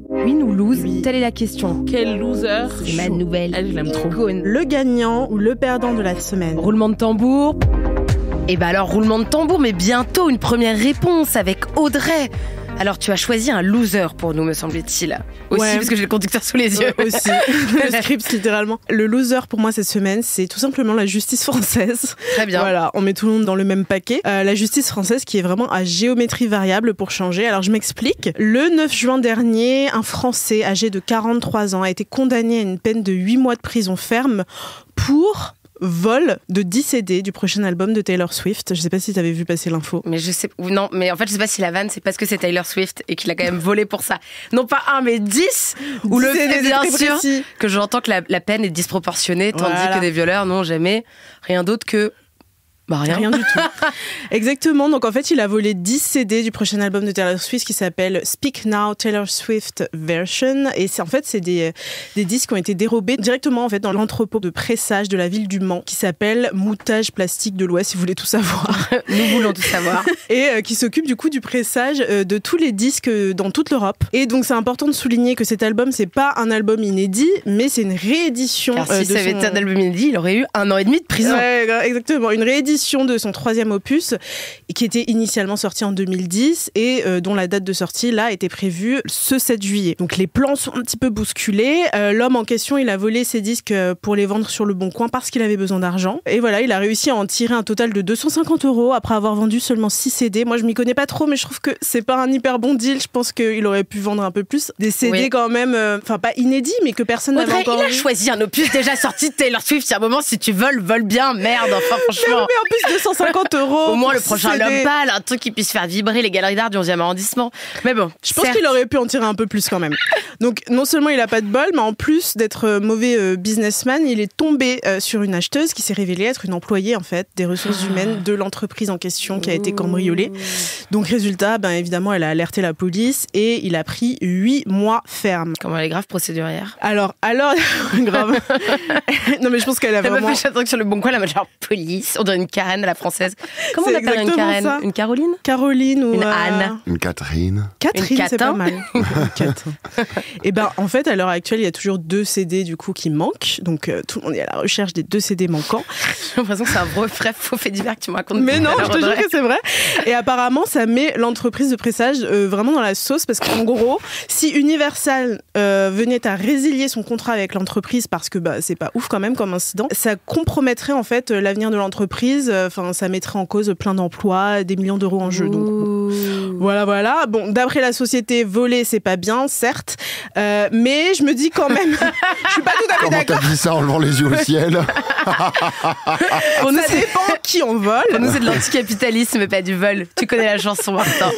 Win ou lose, telle est la question. Quel loser. C'est ma nouvelle. Elle, je l'aime trop. Icône. Le gagnant ou le perdant de la semaine. Roulement de tambour. Et bah alors, roulement de tambour, mais bientôt une première réponse avec Audrey. Alors, tu as choisi un loser pour nous, me semble-t-il. Aussi, Ouais. parce que j'ai le conducteur sous les yeux. Aussi, le script littéralement. Le loser pour moi cette semaine, c'est tout simplement la justice française. Très bien. Voilà, on met tout le monde dans le même paquet. La justice française qui est vraiment à géométrie variable pour changer. Alors je m'explique. Le 9 juin dernier, un Français âgé de 43 ans a été condamné à une peine de 8 mois de prison ferme pour vol de 10 CD du prochain album de Taylor Swift. Je sais pas si t'avais vu passer l'info. Mais je sais, non, mais en fait, je sais pas si la vanne, c'est parce que c'est Taylor Swift et qu'il a quand même volé pour ça. Non pas un, mais 10. Ou le fait, bien sûr, précis. que j'entends que la peine est disproportionnée, tandis Voilà. que des violeurs n'ont jamais rien d'autre que. Bah rien. Du tout. Exactement. Donc en fait, il a volé 10 CD du prochain album de Taylor Swift qui s'appelle Speak Now Taylor Swift Version. Et c'est des disques qui ont été dérobés directement en fait dans l'entrepôt de pressage de la ville du Mans qui s'appelle Moutage Plastique de l'Ouest, si vous voulez tout savoir. Nous voulons tout savoir. Et qui s'occupe du coup du pressage de tous les disques dans toute l'Europe. Et donc c'est important de souligner que cet album, c'est pas un album inédit, mais c'est une réédition. Car si ça avait été un album inédit, il aurait eu 1 an et demi de prison. Ouais, exactement. Une réédition de son 3e opus qui était initialement sorti en 2010 et dont la date de sortie là était prévue ce 7 juillet. Donc les plans sont un petit peu bousculés. L'homme en question, il a volé ses disques pour les vendre sur le Bon Coin parce qu'il avait besoin d'argent. Et voilà, il a réussi à en tirer un total de 250 € après avoir vendu seulement 6 CD. Moi, je m'y connais pas trop, mais je trouve que c'est pas un hyper bon deal. Je pense qu'il aurait pu vendre un peu plus. Des CD Oui. quand même, enfin pas inédits, mais que personne n'avait Audrey, encore il a vu. choisi un opus déjà sorti de Taylor Swift. Il y a un moment, si tu voles, vole bien. Merde, enfin, franchement. Mais en plus 250 €. Au moins, le pour prochain 6 CD. L'Homme Pâle, un truc qui puisse faire vibrer les galeries d'art du 11e arrondissement. Mais bon, Je pense qu'il aurait pu en tirer un peu plus quand même. Donc non seulement il a pas de bol, mais en plus d'être mauvais businessman, il est tombé sur une acheteuse qui s'est révélée être une employée en fait des ressources humaines de l'entreprise en question qui a été cambriolée. Donc résultat, ben évidemment, elle a alerté la police et il a pris 8 mois ferme. Comment elle est grave procédurière. Alors grave. Non mais je pense qu'elle a Elle m'a vraiment. fait un truc sur le Bon Coin, la genre police. On dirait une Karen à la française. Comment on C'est appelle une exactement Karen ça. Une Caroline Caroline ou Une Anne. Une Catherine. Catherine, Une c'est pas Catin. mal. Une Catin. Et ben en fait, à l'heure actuelle, il y a toujours 2 CD du coup qui manquent. Donc tout le monde est à la recherche des 2 CD manquants. J'ai l'impression que c'est un vrai faux fait divers que tu me racontes. Mais non, tout à je l'heure, te jure Audrey. que c'est vrai. Et apparemment, ça met l'entreprise de pressage vraiment dans la sauce parce qu'en gros, si Universal venait à résilier son contrat avec l'entreprise parce que bah c'est pas ouf quand même comme incident, ça compromettrait en fait l'avenir de l'entreprise. Enfin, ça mettrait en cause plein d'emplois, des millions d'euros en jeu. Donc bon. Voilà. Bon, d'après la société, voler c'est pas bien, certes, mais je me dis quand même, je suis pas tout à fait Comment d'accord. t'as dit ça en levant les yeux au ciel? Pour nous, Ça dépend qui on vole. Pour nous, c'est de l'anticapitalisme, mais pas du vol. Tu connais la chanson, Martin.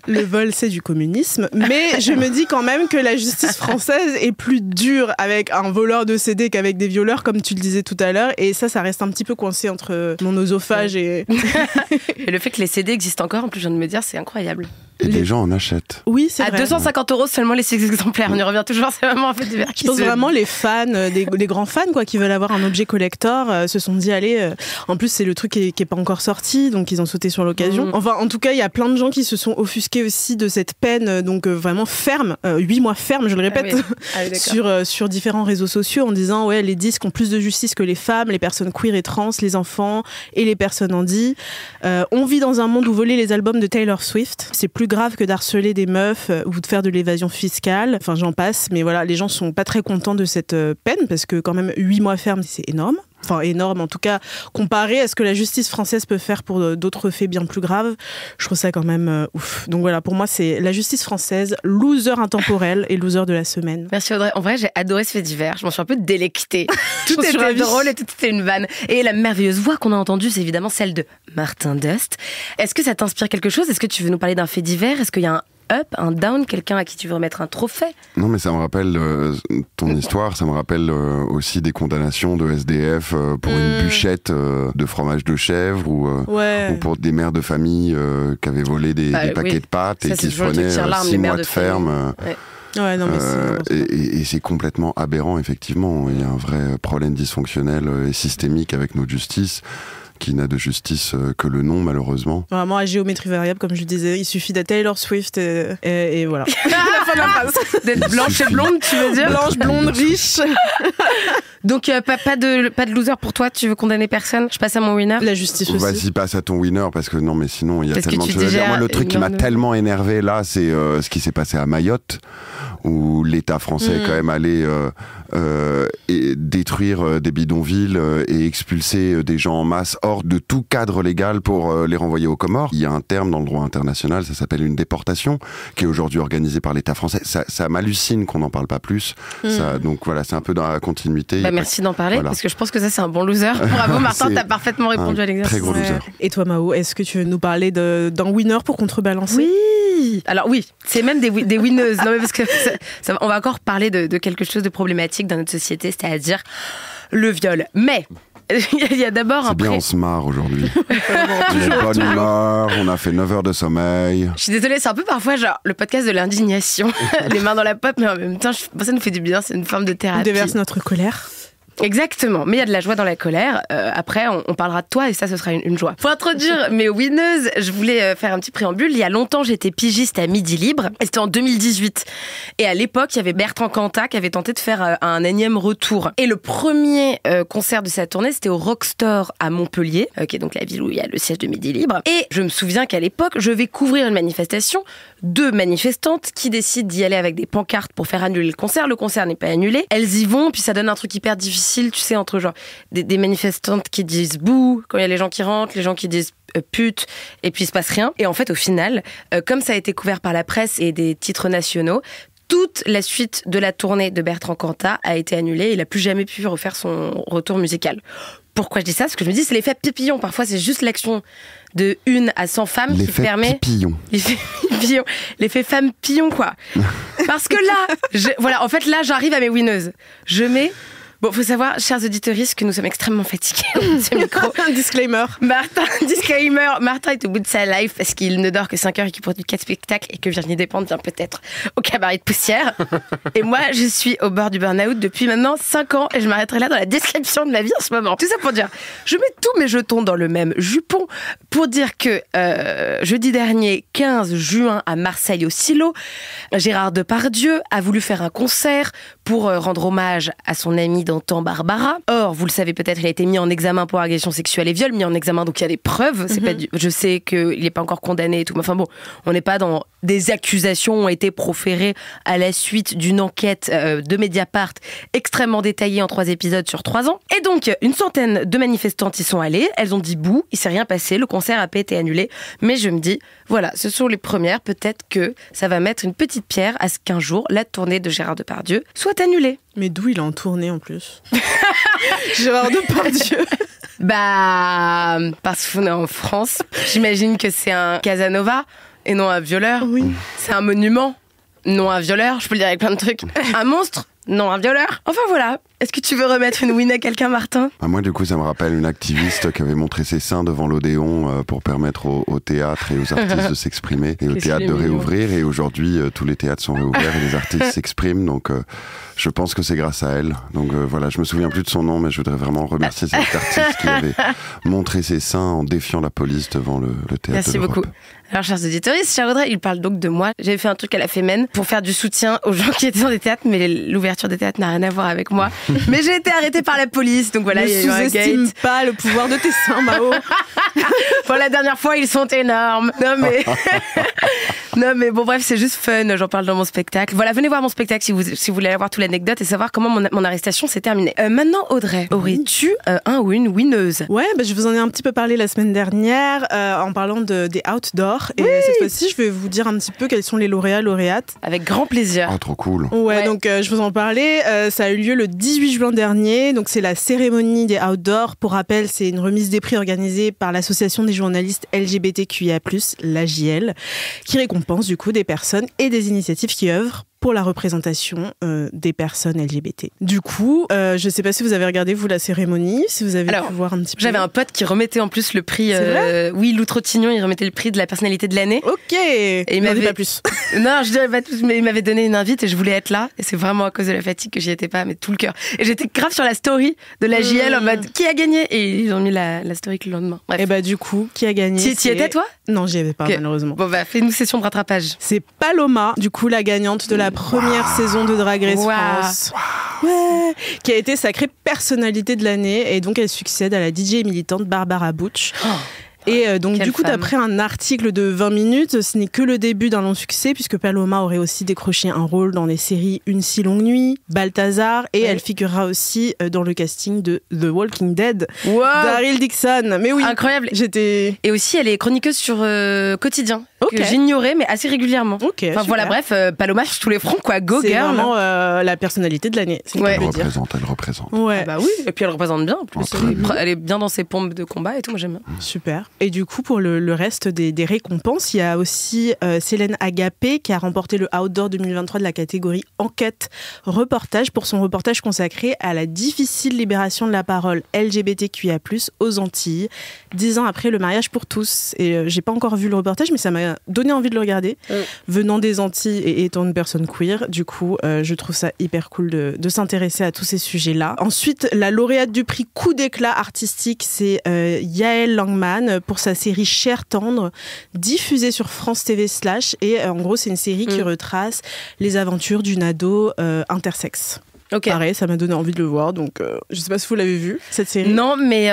Le vol, c'est du communisme. Mais je me dis quand même que la justice française est plus dure avec un voleur de CD qu'avec des violeurs, comme tu le disais tout à l'heure. Et ça reste un petit peu coincé entre mon oesophage et... Et le fait que les CD existent encore, en plus, je viens de me dire, c'est incroyable. Et des gens en achètent. Oui, c'est À vrai. 250 € seulement les 6 exemplaires. On y revient toujours, c'est vraiment un fait divers. Je pense vraiment les fans, les grands fans quoi, qui veulent avoir un objet collector, se sont dit allez. En plus c'est le truc qui est pas encore sorti, donc ils ont sauté sur l'occasion. Enfin en tout cas il y a plein de gens qui se sont offusqués aussi de cette peine, donc vraiment ferme, 8 mois ferme, je le répète, sur différents réseaux sociaux en disant ouais les disques ont plus de justice que les femmes, les personnes queer et trans, les enfants et les personnes handies. On vit dans un monde où voler les albums de Taylor Swift, c'est plus grave que d'harceler des meufs ou de faire de l'évasion fiscale. Enfin, j'en passe. Mais voilà, les gens sont pas très contents de cette peine parce que quand même 8 mois ferme, c'est énorme. Enfin, énorme en tout cas, comparé à ce que la justice française peut faire pour d'autres faits bien plus graves. Je trouve ça quand même ouf. Donc voilà, pour moi, c'est la justice française, loser intemporel et loser de la semaine. Merci Audrey. En vrai, j'ai adoré ce fait divers. Je m'en suis un peu délectée. Tout était était drôle et tout était une vanne. Et la merveilleuse voix qu'on a entendue, c'est évidemment celle de Martin Dust. Est-ce que ça t'inspire quelque chose? Est-ce que tu veux nous parler d'un fait divers? Est-ce qu'il y a un up, un down, quelqu'un à qui tu veux remettre un trophée? Non, mais ça me rappelle ton histoire, ça me rappelle aussi des condamnations de SDF pour une bûchette de fromage de chèvre ou pour des mères de famille qui avaient volé des paquets de pâtes et qui se prenaient 6 mois de ferme. Ouais, non, mais et c'est complètement aberrant, effectivement. Il y a un vrai problème dysfonctionnel et systémique avec notre justice. qui n'a de justice que le nom, malheureusement. Vraiment, à géométrie variable, comme je disais, il suffit d'être Taylor Swift et voilà. La fin de la phrase. D'être blanche et blonde, tu veux dire? Blanche, blonde, riche. Donc, pas de loser pour toi, tu veux condamner personne? Je passe à mon winner. La justice aussi. Vas-y, passe à ton winner, parce que non, mais sinon, il y a tellement de choses à dire. Moi, le truc qui m'a énorme... tellement énervé, là, c'est ce qui s'est passé à Mayotte, où l'État français est quand même allé et détruire des bidonvilles et expulser des gens en masse hors de tout cadre légal pour les renvoyer aux Comores. Il y a un terme dans le droit international, ça s'appelle une déportation, qui est aujourd'hui organisée par l'État français. Ça m'hallucine qu'on n'en parle pas plus. Ça, donc voilà, c'est un peu dans la continuité. Merci d'en parler, parce que je pense que ça, c'est un bon loser. Bravo Martin, t'as parfaitement répondu à l'exercice. Très gros loser. Et toi Mao, est-ce que tu veux nous parler d'un winner pour contrebalancer? Oui. Alors oui, c'est même des winneuses. Non mais parce que on va encore parler de quelque chose de problématique dans notre société, c'est-à-dire le viol. Mais il y a d'abord C'est bien, on se marre aujourd'hui. On est de bonne humeur, on a fait 9 heures de sommeil. Je suis désolée, c'est un peu parfois genre le podcast de l'indignation. Les mains dans la pote, mais en même temps, ça nous fait du bien, c'est une forme de thérapie. On déverse notre colère. Exactement, mais il y a de la joie dans la colère. Après, on parlera de toi et ça, ce sera une joie. Pour introduire mes winneuses, je voulais faire un petit préambule. Il y a longtemps, j'étais pigiste à Midi Libre et c'était en 2018. Et à l'époque, il y avait Bertrand Cantat qui avait tenté de faire un énième retour. Et le premier concert de sa tournée, c'était au Rockstore à Montpellier, qui est donc la ville où il y a le siège de Midi Libre. Et je me souviens qu'à l'époque, je vais couvrir une manifestation. 2 manifestantes qui décident d'y aller avec des pancartes pour faire annuler le concert. Le concert n'est pas annulé. Elles y vont, puis ça donne un truc hyper difficile, tu sais, entre genre des manifestantes qui disent bouh quand il y a les gens qui rentrent, les gens qui disent pute, et puis il se passe rien. Et en fait, au final, comme ça a été couvert par la presse et des titres nationaux, toute la suite de la tournée de Bertrand Cantat a été annulée. Il n'a plus jamais pu refaire son retour musical. Pourquoi je dis ça? Parce que je me dis, c'est l'effet papillon. Parfois, c'est juste l'action de 1 à 100 femmes qui permet... L'effet femme pillon, quoi. Parce que là, voilà, en fait, là, j'arrive à mes winneuses. Je mets... Bon, faut savoir, chers auditeurs, que nous sommes extrêmement fatigués de ce micro. Disclaimer. Martin est au bout de sa life parce qu'il ne dort que 5 heures et qu'il produit 4 spectacles et que Virginie Despentes vient peut-être au cabaret de poussière. Et moi, je suis au bord du burn-out depuis maintenant 5 ans et je m'arrêterai là dans la description de ma vie en ce moment. Tout ça pour dire, je mets tous mes jetons dans le même jupon pour dire que jeudi dernier, 15 juin, à Marseille au Silo, Gérard Depardieu a voulu faire un concert pour rendre hommage à son amie d'antan Barbara. Or, vous le savez peut-être, il a été mis en examen pour agression sexuelle et viol, mis en examen, donc il y a des preuves. C'est pas je sais qu'il n'est pas encore condamné et tout, mais enfin bon, on n'est pas dans des accusations ont été proférées à la suite d'une enquête de Mediapart extrêmement détaillée en 3 épisodes sur 3 ans. Et donc, une centaine de manifestantes y sont allées, elles ont dit bouh, il s'est rien passé, le concert a pas été annulé, mais je me dis, voilà, ce sont les premières, peut-être que ça va mettre une petite pierre à ce qu'un jour, la tournée de Gérard Depardieu soit annulée. Mais d'où il est en tournée en plus? Gérard Depardieu. Bah, parce qu'on est en France. J'imagine que c'est un Casanova et non un violeur. Oui. C'est un monument, non un violeur. Je peux le dire avec plein de trucs. Un monstre, non un violeur. Enfin voilà. Est-ce que tu veux remettre une win à quelqu'un, Martin? Moi, du coup, ça me rappelle une activiste qui avait montré ses seins devant l'Odéon pour permettre au théâtre et aux artistes de s'exprimer et au théâtre de réouvrir. Et aujourd'hui, tous les théâtres sont réouverts et les artistes s'expriment. Donc, je pense que c'est grâce à elle. Donc voilà, je me souviens plus de son nom, mais je voudrais vraiment remercier cet artiste qui avait montré ses seins en défiant la police devant le théâtre. Merci beaucoup. Alors, chers auditeurs, cher Audrey, il parle donc de moi. J'avais fait un truc à la Femen pour faire du soutien aux gens qui étaient dans des théâtres, mais l'ouverture des théâtres n'a rien à voir avec moi. Mais j'ai été arrêtée par la police, donc voilà, il y a eu un gate. Ne sous-estime pas le pouvoir de tes seins, Mao. Bon, la dernière fois, ils sont énormes. Non mais bon, bref, c'est juste fun, j'en parle dans mon spectacle. Voilà, venez voir mon spectacle si vous voulez avoir toute l'anecdote et savoir comment mon arrestation s'est terminée. Maintenant, Audrey, aurais-tu un ou une winneuse? Ouais, je vous en ai un petit peu parlé la semaine dernière en parlant des outdoors. Et cette fois-ci, je vais vous dire un petit peu quels sont les lauréates. Avec grand plaisir. Oh, trop cool. Ouais. Donc je vous en parlais. Ça a eu lieu le 18 juin dernier. Donc c'est la cérémonie des outdoors. Pour rappel, c'est une remise des prix organisée par l'association des journalistes LGBTQIA+, l'AJL, qui récompense du coup des personnes et des initiatives qui œuvrent pour la représentation des personnes LGBT. Du coup, je sais pas si vous avez regardé, vous, la cérémonie, si vous avez pu voir un petit peu. J'avais un pote qui remettait en plus le prix... oui, Lou Trottignon, il remettait le prix de la personnalité de l'année. Ok. Et il m'avait pas plus. Non, je dirais pas plus, mais il m'avait donné une invite et je voulais être là. Et c'est vraiment à cause de la fatigue que j'y étais pas, mais tout le cœur. Et j'étais grave sur la story de la JL en mode qui a gagné, et ils ont mis la story que le lendemain. Bref. Et bah du coup, qui a gagné? T'y étais toi? Non, j'y avais pas malheureusement. Bon bah fais-nous session de rattrapage. C'est Paloma, du coup la gagnante de la première saison de Drag Race France. Ouais, qui a été sacrée personnalité de l'année, et donc elle succède à la DJ militante Barbara Butch. Et donc du coup, d'après un article de 20 minutes, ce n'est que le début d'un long succès, puisque Paloma aurait aussi décroché un rôle dans les séries Une si longue nuit, Balthazar, et elle figurera aussi dans le casting de The Walking Dead, Daryl Dixon. Mais oui, incroyable. Et aussi, elle est chroniqueuse sur Quotidien, que j'ignorais, mais assez régulièrement. Enfin voilà, bref, Paloma sur tous les fronts, quoi. Go girl. C'est vraiment la personnalité de l'année. Elle représente. Ouais. Ah bah oui, et puis elle représente bien en plus. Elle est bien dans ses pompes de combat et tout, moi j'aime bien. Super. Et du coup, pour le reste des récompenses, il y a aussi Célène Agapé qui a remporté le Outdoor 2023 de la catégorie Enquête Reportage pour son reportage consacré à la difficile libération de la parole LGBTQIA+, aux Antilles, 10 ans après le mariage pour tous. Et j'ai pas encore vu le reportage, mais ça m'a donné envie de le regarder. Venant des Antilles et étant une personne queer, du coup, je trouve ça hyper cool de s'intéresser à tous ces sujets-là. Ensuite, la lauréate du prix Coup d'éclat artistique, c'est Yael Langman pour sa série Cher tendre, diffusée sur France TV /. Et en gros, c'est une série qui retrace les aventures d'une ado intersexe. Pareil, ça m'a donné envie de le voir, donc je sais pas si vous l'avez vu, cette série. Non, mais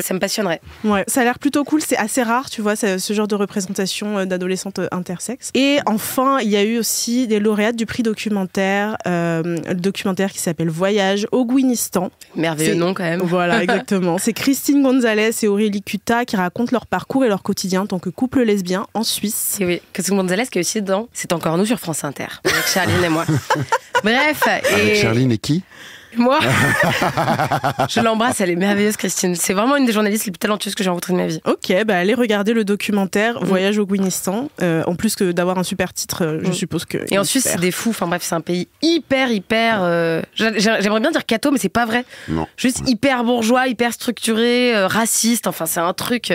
ça me passionnerait. Ouais, ça a l'air plutôt cool, c'est assez rare, tu vois, ce genre de représentation d'adolescentes intersexes. Et enfin, il y a eu aussi des lauréates du prix documentaire, le documentaire qui s'appelle Voyage au Gouinistan. Merveilleux nom quand même. Voilà, exactement. C'est Christine Gonzalez et Aurélie Cuta qui racontent leur parcours et leur quotidien en tant que couple lesbien en Suisse. Et oui, Christine Gonzalez qui est aussi dans C'est encore nous sur France Inter, avec Charline et moi. Bref. Avec Charline et qui ? Moi, je l'embrasse, elle est merveilleuse, Christine. C'est vraiment une des journalistes les plus talentueuses que j'ai rencontrées de ma vie. Ok, bah allez regarder le documentaire Voyage au Gouinistan. En plus que d'avoir un super titre, je suppose que. Et en Suisse, c'est des fous. Enfin bref, c'est un pays hyper. J'aimerais bien dire catho, mais c'est pas vrai. Non. Juste hyper bourgeois, hyper structuré, raciste. Enfin, c'est un truc.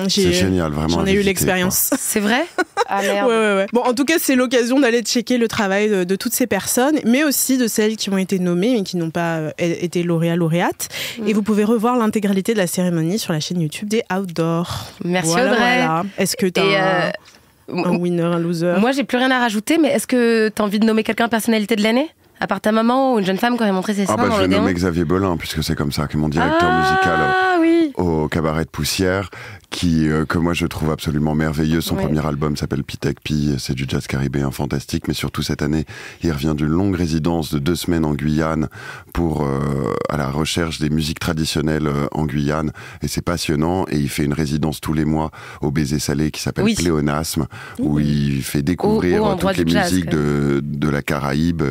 C'est génial, vraiment. J'en ai eu l'expérience. C'est vrai ? Ah merde. Ouais. Bon, en tout cas, c'est l'occasion d'aller checker le travail de toutes ces personnes, mais aussi de celles qui ont été nommées mais qui n'ont pas été lauréates. Et vous pouvez revoir l'intégralité de la cérémonie sur la chaîne YouTube des Outdoors. Merci Audrey. Voilà. Est-ce que t'as un winner, un loser ? Moi, j'ai plus rien à rajouter, mais est-ce que t'as envie de nommer quelqu'un personnalité de l'année ? À part ta maman ou une jeune femme qui aurait montré ses seins dans je vais nommer Xavier Belin, puisque c'est comme ça, qui est mon directeur musical au Cabaret de Poussière, que moi je trouve absolument merveilleux. Son premier album s'appelle Pitek Pi, c'est du jazz caribéen fantastique, mais surtout cette année, il revient d'une longue résidence de 2 semaines en Guyane pour à la recherche des musiques traditionnelles en Guyane, et c'est passionnant, et il fait une résidence tous les mois au Baiser Salé qui s'appelle Pléonasme, où il fait découvrir toutes les musiques de la Caraïbe,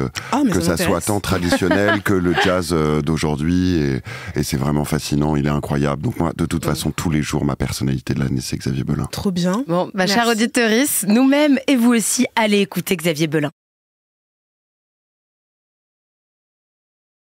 que ça soit tant traditionnel que le jazz d'aujourd'hui, et c'est vraiment fascinant, il est incroyable. Donc moi, de toute façon, tous les jours, ma personnalité de l'année, c'est Xavier Belin. Trop bien. Bon, chère auditrice, nous-mêmes et vous aussi, allez écouter Xavier Belin.